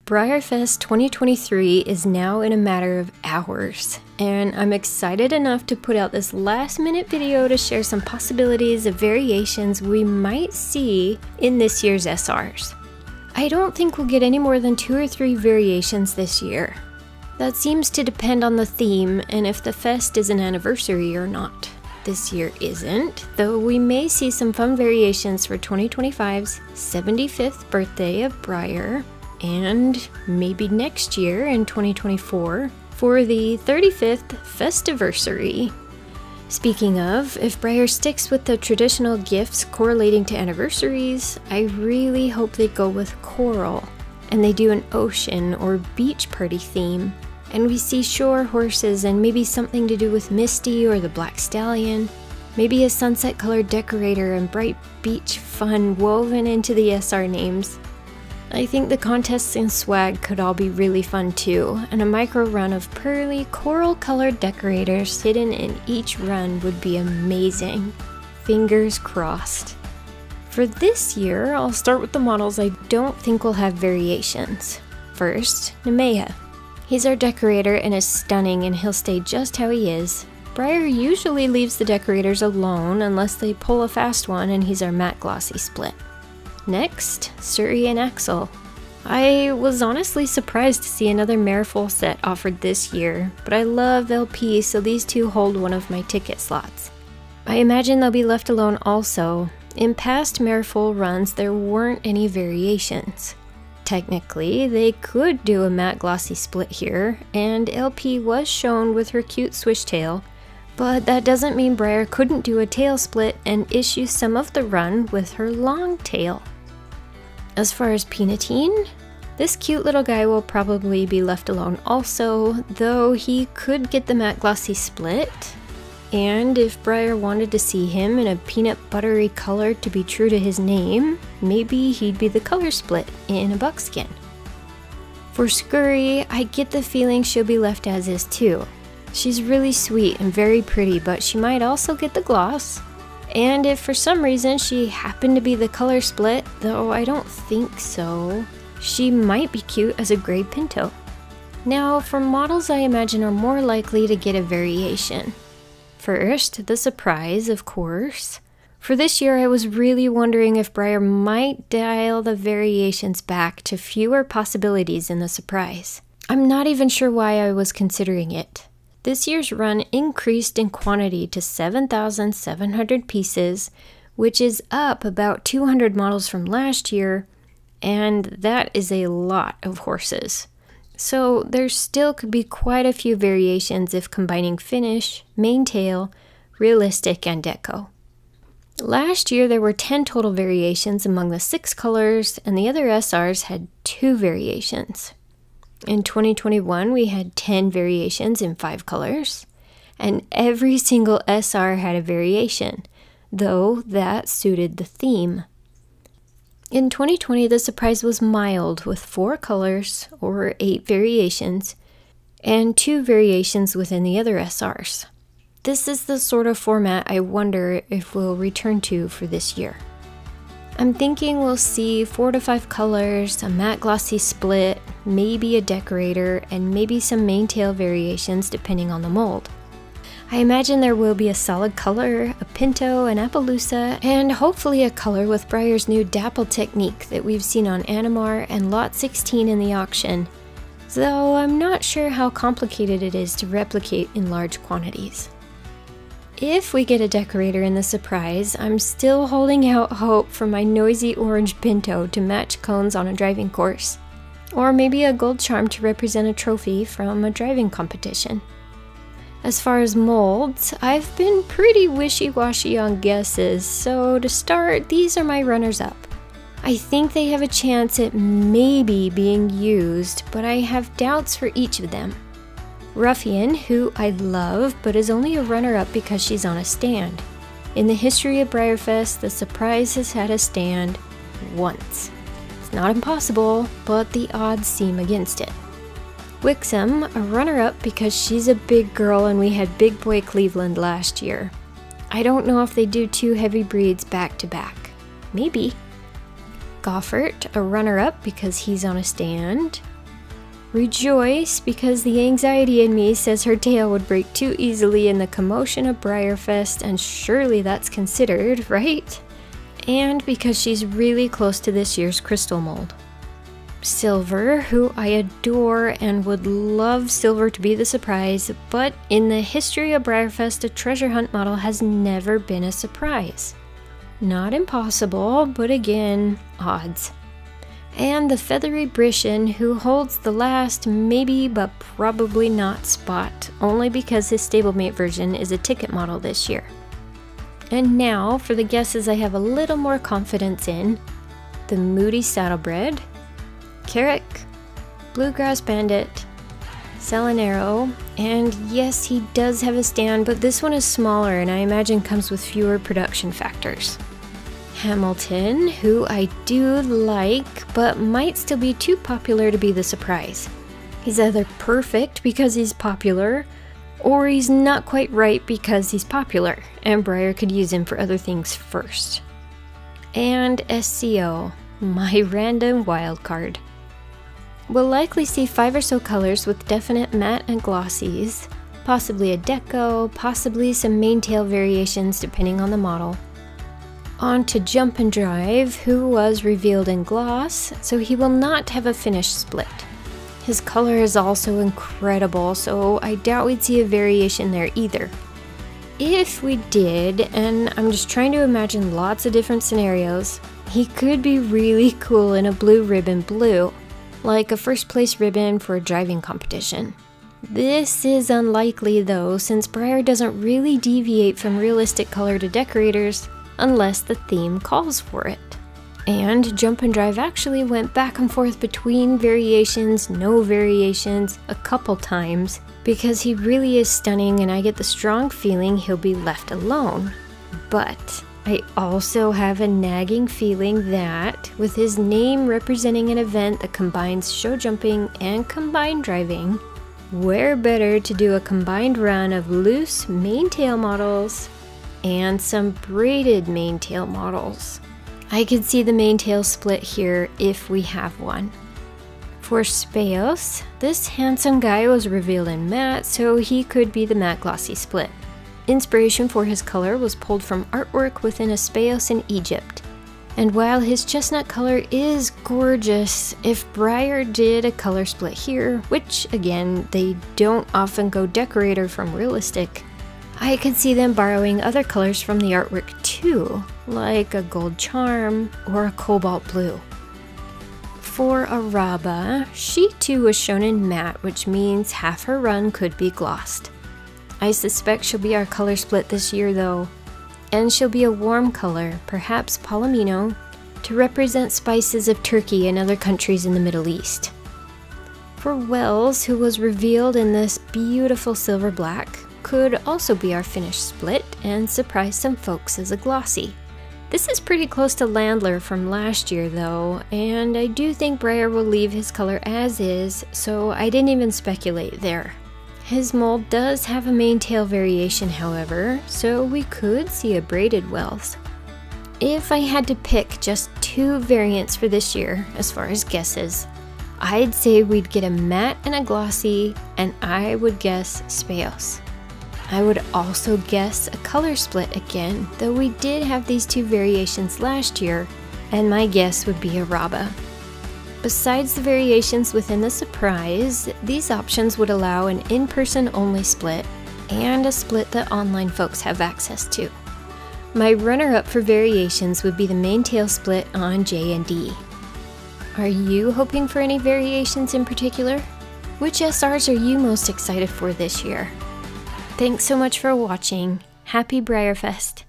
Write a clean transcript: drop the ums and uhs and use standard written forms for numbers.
BreyerFest 2023 is now in a matter of hours, and I'm excited enough to put out this last-minute video to share some possibilities of variations we might see in this year's SRs. I don't think we'll get any more than 2 or 3 variations this year. That seems to depend on the theme and if the fest is an anniversary or not. This year isn't, though we may see some fun variations for 2025's 75th birthday of Breyer, and maybe next year in 2024 for the 35th festiversary. Speaking of, if Breyer sticks with the traditional gifts correlating to anniversaries, I really hope they go with coral and they do an ocean or beach party theme, and we see shore horses and maybe something to do with Misty or the Black Stallion, maybe a sunset colored decorator and bright beach fun woven into the SR names. I think the contests and swag could all be really fun too, and a micro run of pearly coral colored decorators hidden in each run would be amazing. Fingers crossed. For this year, I'll start with the models I don't think will have variations. First, Nemea. He's our decorator and is stunning, and he'll stay just how he is. Breyer usually leaves the decorators alone unless they pull a fast one, and he's our matte glossy split. Next, Suri and Axel. I was honestly surprised to see another Marifol set offered this year, but I love LP, so these two hold one of my ticket slots. I imagine they'll be left alone also. In past Marifol runs, there weren't any variations. Technically, they could do a matte glossy split here, and LP was shown with her cute swishtail, but that doesn't mean Breyer couldn't do a tail split and issue some of the run with her long tail. As far as Peanutine, this cute little guy will probably be left alone also, though he could get the matte glossy split. And if Breyer wanted to see him in a peanut buttery color to be true to his name, maybe he'd be the color split in a buckskin. For Scurry, I get the feeling she'll be left as is too. She's really sweet and very pretty, but she might also get the gloss. And if for some reason she happened to be the color split, though I don't think so, she might be cute as a gray pinto. Now, for models I imagine are more likely to get a variation. First, the surprise, of course. For this year, I was really wondering if Breyer might dial the variations back to fewer possibilities in the surprise. I'm not even sure why I was considering it. This year's run increased in quantity to 7,700 pieces, which is up about 200 models from last year, and that is a lot of horses. So there still could be quite a few variations if combining finish, main tail, realistic, and deco. Last year there were 10 total variations among the 6 colors, and the other SRs had 2 variations. In 2021, we had 10 variations in 5 colors, and every single SR had a variation, though that suited the theme. In 2020, the surprise was mild with 4 colors, or 8 variations, and 2 variations within the other SRs. This is the sort of format I wonder if we'll return to for this year. I'm thinking we'll see 4 to 5 colors, a matte glossy split, maybe a decorator, and maybe some main tail variations depending on the mold. I imagine there will be a solid color, a pinto, an Appaloosa, and hopefully a color with Breyer's new dapple technique that we've seen on Animar and Lot 16 in the auction, though I'm not sure how complicated it is to replicate in large quantities. If we get a decorator in the surprise, I'm still holding out hope for my noisy orange pinto to match cones on a driving course, or maybe a gold charm to represent a trophy from a driving competition. As far as molds, I've been pretty wishy-washy on guesses, so to start, these are my runners-up. I think they have a chance at maybe being used, but I have doubts for each of them. Ruffian, who I love, but is only a runner-up because she's on a stand. In the history of BreyerFest, the surprise has had a stand once. It's not impossible, but the odds seem against it. Wixom, a runner-up because she's a big girl and we had Big Boy Cleveland last year. I don't know if they do 2 heavy breeds back to back. Maybe. Goffert, a runner-up because he's on a stand. Rejoice, because the anxiety in me says her tail would break too easily in the commotion of BreyerFest, and surely that's considered, right? And because she's really close to this year's crystal mold. Silver, who I adore and would love Silver to be the surprise, but in the history of BreyerFest, a treasure hunt model has never been a surprise. Not impossible, but again, odds. And the feathery Brishan, who holds the last maybe but probably not spot, only because his stablemate version is a ticket model this year. And now for the guesses I have a little more confidence in: the Moody Saddlebred, Carrick, Bluegrass Bandit, Salinero, and yes, he does have a stand, but this one is smaller and I imagine comes with fewer production factors. Hamilton, who I do like, but might still be too popular to be the surprise. He's either perfect because he's popular, or he's not quite right because he's popular, and Breyer could use him for other things first. And SCO, my random wildcard. We'll likely see 5 or so colors with definite matte and glossies, possibly a deco, possibly some mane tail variations depending on the model. On to Jump and Drive, who was revealed in gloss, so he will not have a finished split. His color is also incredible, so I doubt we'd see a variation there either. If we did, and I'm just trying to imagine lots of different scenarios, he could be really cool in a blue ribbon blue, like a first place ribbon for a driving competition. This is unlikely though, since Breyer doesn't really deviate from realistic color to decorators unless the theme calls for it. And Jump and Drive actually went back and forth between variations, no variations, a couple times, because he really is stunning and I get the strong feeling he'll be left alone. But I also have a nagging feeling that, with his name representing an event that combines show jumping and combined driving, where better to do a combined run of loose mane tail models and some braided mane tail models. I could see the mane tail split here if we have one. For Speos, this handsome guy was revealed in matte, so he could be the matte glossy split. Inspiration for his color was pulled from artwork within a Speos in Egypt. And while his chestnut color is gorgeous, if Breyer did a color split here, which again, they don't often go decorator from realistic, I could see them borrowing other colors from the artwork too, like a gold charm or a cobalt blue. For Araba, she too was shown in matte, which means half her run could be glossed. I suspect she'll be our color split this year though, and she'll be a warm color, perhaps palomino, to represent spices of Turkey and other countries in the Middle East. For Wells, who was revealed in this beautiful silver black, could also be our finished split and surprise some folks as a glossy. This is pretty close to Landler from last year though, and I do think Breyer will leave his color as is, so I didn't even speculate there. His mold does have a mane tail variation however, so we could see a braided Wells. If I had to pick just 2 variants for this year, as far as guesses, I'd say we'd get a matte and a glossy, and I would guess Speos. I would also guess a color split again, though we did have these 2 variations last year, and my guess would be Araba. Besides the variations within the surprise, these options would allow an in-person only split, and a split that online folks have access to. My runner-up for variations would be the mane tail split on J and D. Are you hoping for any variations in particular? Which SRs are you most excited for this year? Thanks so much for watching. Happy BreyerFest!